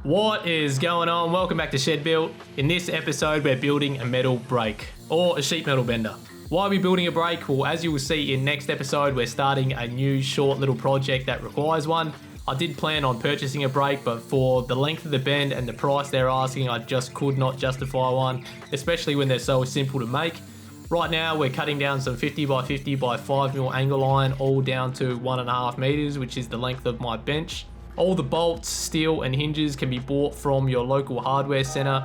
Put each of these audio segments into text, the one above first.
What is going on? Welcome back to Shed Built. In this episode, we're building a metal brake, or a sheet metal bender. Why are we building a brake? Well, as you will see in next episode, we're starting a new short little project that requires one. I did plan on purchasing a brake, but for the length of the bend and the price they're asking, I just could not justify one, especially when they're so simple to make. Right now, we're cutting down some 50 by 50 by 5mm angle iron, all down to 1.5 meters, which is the length of my bench. All the bolts, steel and hinges can be bought from your local hardware center.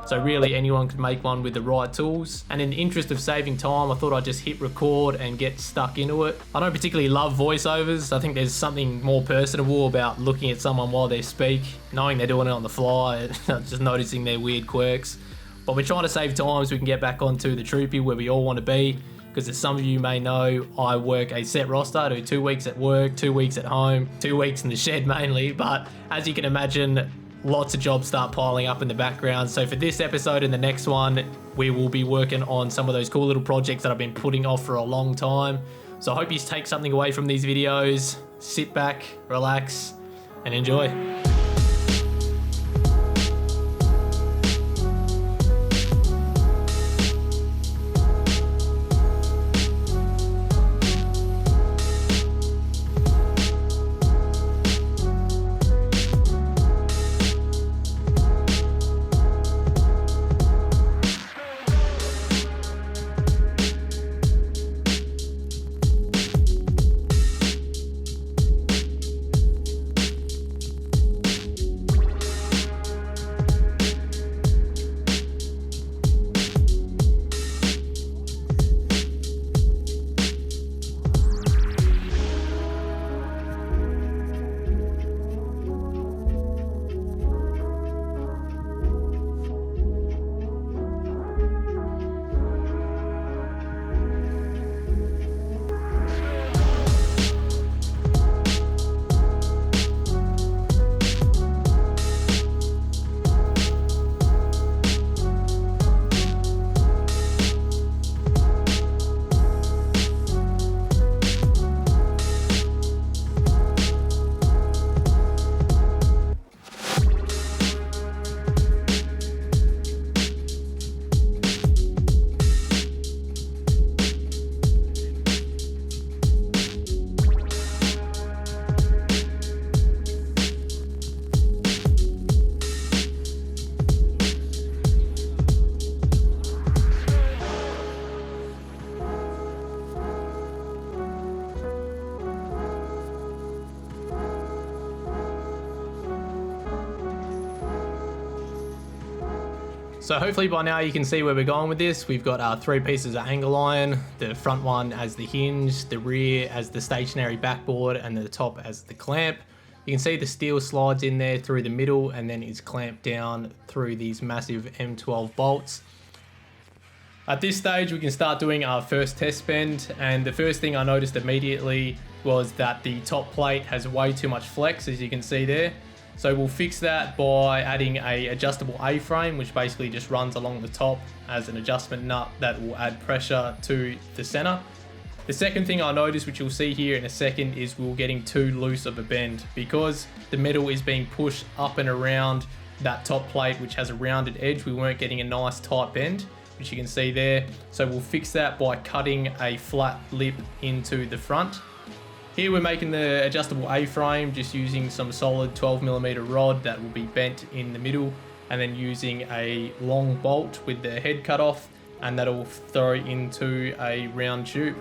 So really anyone could make one with the right tools. And in the interest of saving time, I thought I'd just hit record and get stuck into it. I don't particularly love voiceovers. I think there's something more personable about looking at someone while they speak, knowing they're doing it on the fly, just noticing their weird quirks. But we're trying to save time so we can get back onto the troopy where we all want to be. Because as some of you may know, I work a set roster. I do 2 weeks at work, 2 weeks at home, 2 weeks in the shed mainly. But as you can imagine, lots of jobs start piling up in the background. So for this episode and the next one, we will be working on some of those cool little projects that I've been putting off for a long time. So I hope you take something away from these videos. Sit back, relax, and enjoy. So hopefully by now you can see where we're going with this. We've got our 3 pieces of angle iron, the front one as the hinge, the rear as the stationary backboard, and the top as the clamp. You can see the steel slides in there through the middle and then is clamped down through these massive M12 bolts. At this stage we can start doing our first test bend, and the first thing I noticed immediately was that the top plate has way too much flex, as you can see there. So we'll fix that by adding a adjustable A-frame, which basically just runs along the top as an adjustment nut that will add pressure to the center. The second thing I noticed, which you'll see here in a second, is we're getting too loose of a bend because the metal is being pushed up and around that top plate, which has a rounded edge. We weren't getting a nice tight bend, which you can see there. So we'll fix that by cutting a flat lip into the front. Here we're making the adjustable A-frame just using some solid 12mm rod that will be bent in the middle, and then using a long bolt with the head cut off, and that'll throw into a round tube.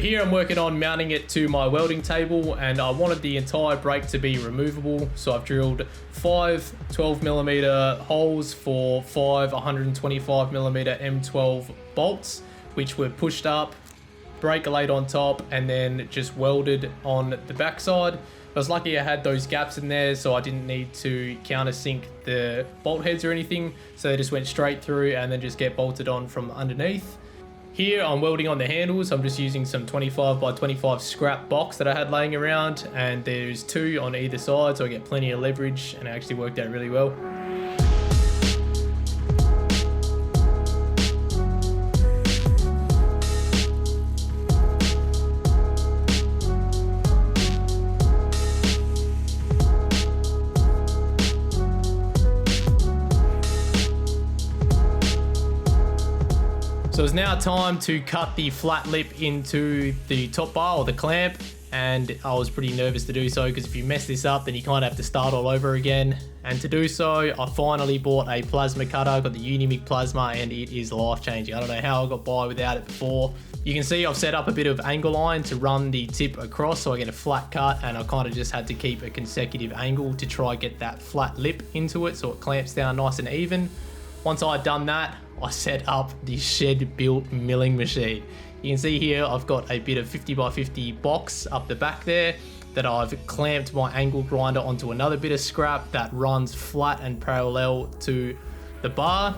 here I'm working on mounting it to my welding table, and I wanted the entire brake to be removable. So I've drilled 5 12mm holes for 5 125mm M12 bolts, which were pushed up, brake laid on top, and then just welded on the backside. I was lucky I had those gaps in there, so I didn't need to countersink the bolt heads or anything. So they just went straight through and then just get bolted on from underneath. Here I'm welding on the handles. I'm just using some 25x25 scrap box that I had laying around, and there's 2 on either side, so I get plenty of leverage, and it actually worked out really well. So it's now time to cut the flat lip into the top bar or the clamp, and I was pretty nervous to do so because if you mess this up then you kind of have to start all over again. And to do so, I finally bought a plasma cutter. I got the Unimig plasma, and it is life changing. I don't know how I got by without it before. You can see I've set up a bit of angle line to run the tip across so I get a flat cut, and I kind of just had to keep a consecutive angle to try get that flat lip into it so it clamps down nice and even. Once I had done that, I set up the shed built milling machine. You can see here I've got a bit of 50x50 box up the back there that I've clamped my angle grinder onto another bit of scrap that runs flat and parallel to the bar.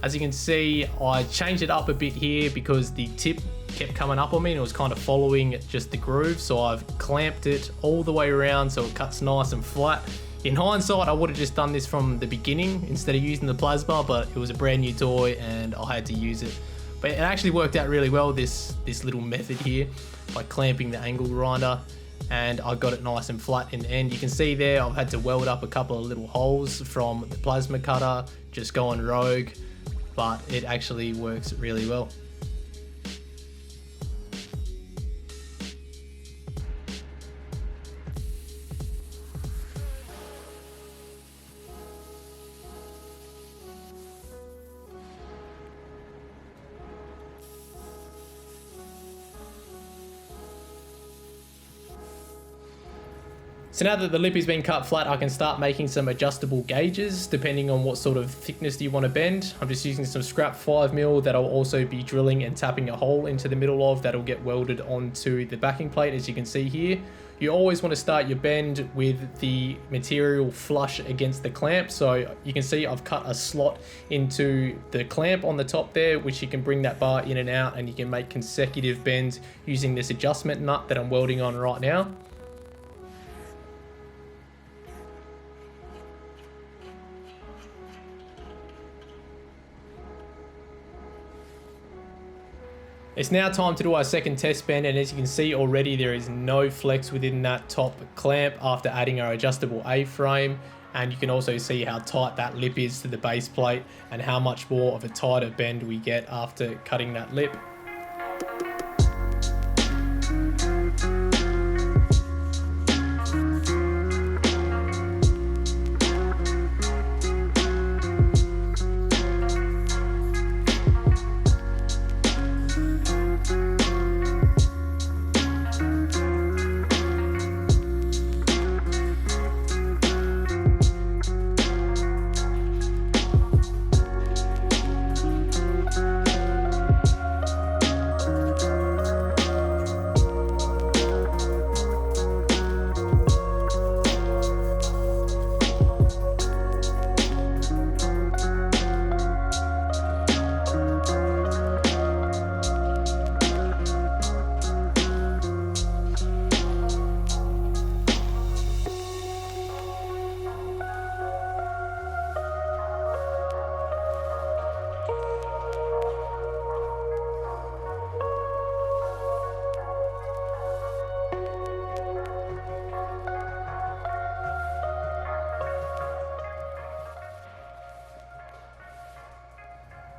As you can see, I changed it up a bit here because the tip kept coming up on me and it was kind of following just the groove, so I've clamped it all the way around so it cuts nice and flat. In hindsight, I would have just done this from the beginning instead of using the plasma, but it was a brand new toy and I had to use it. But it actually worked out really well, this little method here, by clamping the angle grinder, and I got it nice and flat in the end. You can see there I've had to weld up a couple of little holes from the plasma cutter, just going rogue, but it actually works really well. So now that the lip has been cut flat, I can start making some adjustable gauges depending on what sort of thickness you want to bend. I'm just using some scrap 5mm that I'll also be drilling and tapping a hole into the middle of that'll get welded onto the backing plate, as you can see here. You always want to start your bend with the material flush against the clamp. So you can see I've cut a slot into the clamp on the top there, which you can bring that bar in and out, and you can make consecutive bends using this adjustment nut that I'm welding on right now. It's now time to do our second test bend, and as you can see already there is no flex within that top clamp after adding our adjustable A-frame, and you can also see how tight that lip is to the base plate and how much more of a tighter bend we get after cutting that lip.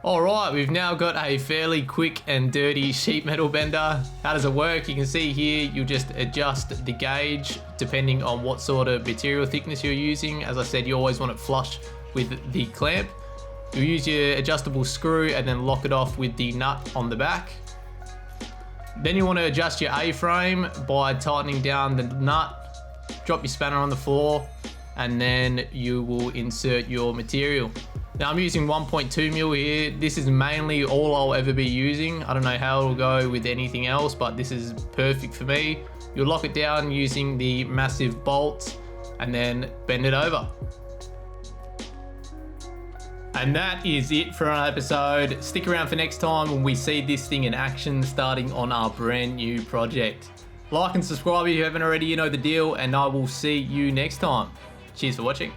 Alright, we've now got a fairly quick and dirty sheet metal bender. How does it work? You can see here you just adjust the gauge depending on what sort of material thickness you're using. As I said, you always want it flush with the clamp. You use your adjustable screw and then lock it off with the nut on the back. Then you want to adjust your A-frame by tightening down the nut, drop your spanner on the floor, and then you will insert your material. Now I'm using 1.2 mil here. This is mainly all I'll ever be using. I don't know how it'll go with anything else, but this is perfect for me. You'll lock it down using the massive bolts and then bend it over. And that is it for our episode. Stick around for next time when we see this thing in action starting on our brand new project. Like and subscribe if you haven't already, you know the deal, and I will see you next time. Cheers for watching.